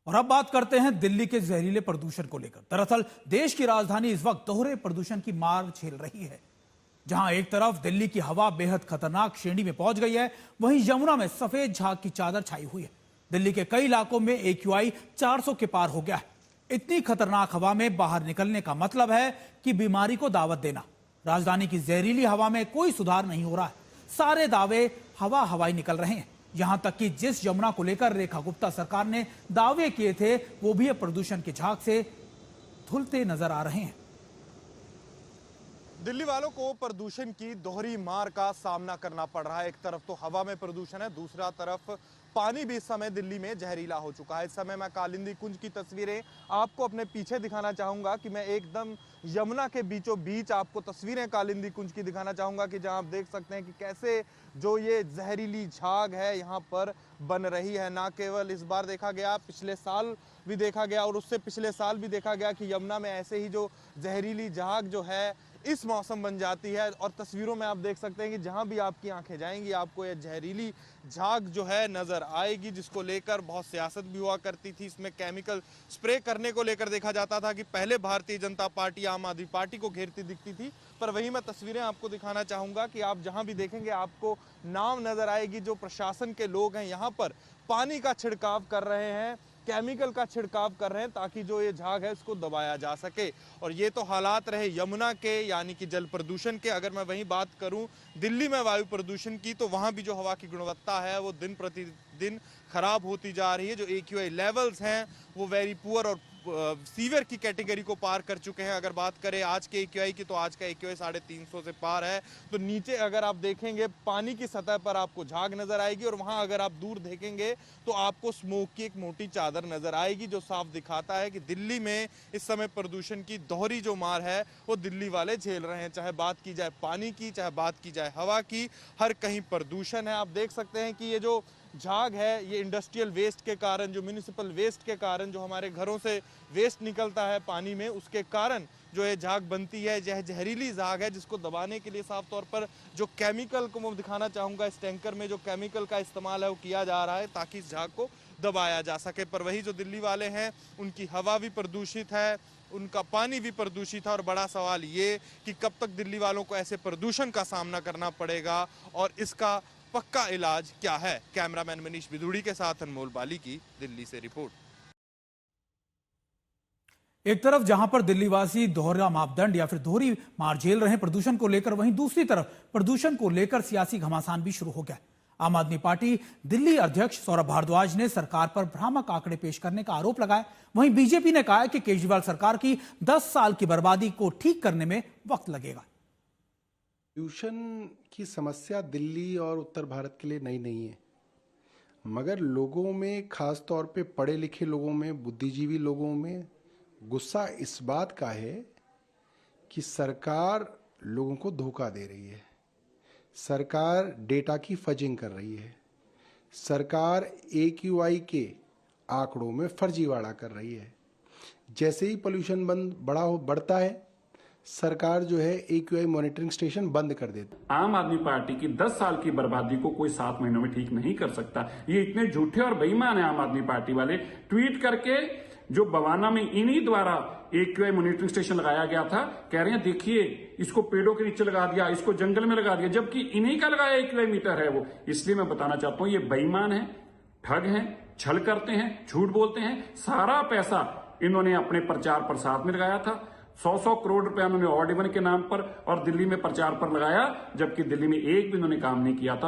और अब बात करते हैं दिल्ली के जहरीले प्रदूषण को लेकर। दरअसल देश की राजधानी इस वक्त दोहरे प्रदूषण की मार झेल रही है। जहां एक तरफ दिल्ली की हवा बेहद खतरनाक श्रेणी में पहुंच गई है, वहीं यमुना में सफेद झाग की चादर छाई हुई है। दिल्ली के कई इलाकों में AQI 400 के पार हो गया है। इतनी खतरनाक हवा में बाहर निकलने का मतलब है कि बीमारी को दावत देना। राजधानी की जहरीली हवा में कोई सुधार नहीं हो रहा है। सारे दावे हवाई निकल रहे हैं। यहां तक कि जिस यमुना को लेकर रेखा गुप्ता सरकार ने दावे किए थे, वो भी अब प्रदूषण की झाग से धुलते नजर आ रहे हैं। दिल्ली वालों को प्रदूषण की दोहरी मार का सामना करना पड़ रहा है। एक तरफ तो हवा में प्रदूषण है, दूसरा तरफ पानी भी इस समय दिल्ली में जहरीला हो चुका है। इस समय मैं कालिंदी कुंज की तस्वीरें आपको अपने पीछे दिखाना चाहूंगा कि मैं एकदम यमुना के बीचों बीच आपको तस्वीरें कालिंदी कुंज की दिखाना चाहूंगा कि जहां आप देख सकते हैं कि कैसे जो ये जहरीली झाग है यहाँ पर बन रही है। ना केवल इस बार देखा गया, पिछले साल भी देखा गया और उससे पिछले साल भी देखा गया कि यमुना में ऐसे ही जो जहरीली झाग जो है इस मौसम बन जाती है। और तस्वीरों में आप देख सकते हैं कि जहां भी आपकी आंखें जाएंगी आपको यह जहरीली झाग जो है नजर आएगी, जिसको लेकर बहुत सियासत भी हुआ करती थी। इसमें केमिकल स्प्रे करने को लेकर देखा जाता था कि पहले भारतीय जनता पार्टी आम आदमी पार्टी को घेरती दिखती थी, पर वही मैं तस्वीरें आपको दिखाना चाहूंगा कि आप जहां भी देखेंगे आपको नाव नजर आएगी। जो प्रशासन के लोग हैं यहाँ पर पानी का छिड़काव कर रहे हैं, केमिकल का छिड़काव कर रहे हैं ताकि जो ये झाग है इसको दबाया जा सके। और ये तो हालात रहे यमुना के यानी कि जल प्रदूषण के। अगर मैं वहीं बात करूं दिल्ली में वायु प्रदूषण की, तो वहां भी जो हवा की गुणवत्ता है वो दिन प्रतिदिन खराब होती जा रही है। जो AQI लेवल्स हैं वो वेरी पुअर और सीवियर की कैटेगरी को पार कर चुके हैं। अगर बात करें आज के AQI की, तो आज का AQI 350 से पार है। तो नीचे अगर आप देखेंगे पानी की सतह पर आपको झाग नजर आएगी और वहां अगर आप दूर देखेंगे तो आपको स्मोक की एक मोटी चादर नजर आएगी, जो साफ दिखाता है कि दिल्ली में इस समय प्रदूषण की दोहरी जो मार है वो दिल्ली वाले झेल रहे हैं। चाहे बात की जाए पानी की, चाहे बात की जाए हवा की, हर कहीं प्रदूषण है। आप देख सकते हैं कि ये जो झाग है ये इंडस्ट्रियल वेस्ट के कारण, जो म्यूनिसिपल वेस्ट के कारण, जो हमारे घरों से वेस्ट निकलता है पानी में, उसके कारण जो है झाग बनती है। यह जहरीली झाग है जिसको दबाने के लिए साफ तौर पर जो केमिकल को मैं दिखाना चाहूंगा, इस टैंकर में जो केमिकल का इस्तेमाल है वो किया जा रहा है ताकि इस झाग को दबाया जा सके। पर वही जो दिल्ली वाले हैं उनकी हवा भी प्रदूषित है, उनका पानी भी प्रदूषित है। और बड़ा सवाल ये कि कब तक दिल्ली वालों को ऐसे प्रदूषण का सामना करना पड़ेगा और इसका पक्का इलाज क्या है। कैमरामैन मनीष बिधूड़ी के साथ अनमोल बाली की दिल्ली से रिपोर्ट। एक तरफ जहां पर दिल्लीवासी दोहरा मापदंड या फिर दोहरी मार झेल रहे हैं प्रदूषण को लेकर, वहीं दूसरी तरफ प्रदूषण को लेकर सियासी घमासान भी शुरू हो गया। आम आदमी पार्टी दिल्ली अध्यक्ष सौरभ भारद्वाज ने सरकार पर भ्रामक आंकड़े पेश करने का आरोप लगाया। वहीं बीजेपी ने कहा है कि केजरीवाल सरकार की 10 साल की बर्बादी को ठीक करने में वक्त लगेगा। पोल्यूशन की समस्या दिल्ली और उत्तर भारत के लिए नई नहीं है, मगर लोगों में, खास तौर पे पढ़े लिखे लोगों में, बुद्धिजीवी लोगों में गुस्सा इस बात का है कि सरकार लोगों को धोखा दे रही है, सरकार डेटा की फजिंग कर रही है, सरकार AQI के आंकड़ों में फर्जीवाड़ा कर रही है। जैसे ही पोल्यूशन बढ़ता है, सरकार जो है AQI मॉनिटरिंग स्टेशन बंद कर देती। आम आदमी पार्टी की 10 साल की बर्बादी को कोई 7 महीनों में ठीक नहीं कर सकता। ये इतने झूठे और बेईमान है आम आदमी पार्टी वाले। ट्वीट करके जो बवाना में इन्हीं द्वारा AQI मॉनिटरिंग स्टेशन लगाया गया था, कह रहे हैं देखिए इसको पेड़ों के नीचे लगा दिया, इसको जंगल में लगा दिया, जबकि इन्हीं का लगाया AQI मीटर है वो। इसलिए मैं बताना चाहता हूं ये बेईमान है, ठग हैं, छल करते हैं, झूठ बोलते हैं। सारा पैसा इन्होंने अपने प्रचार प्रसार में लगाया था। 100 करोड़ रुपया उन्होंने ऑड इवन के नाम पर और दिल्ली में प्रचार पर लगाया, जबकि दिल्ली में एक भी उन्होंने काम नहीं किया था।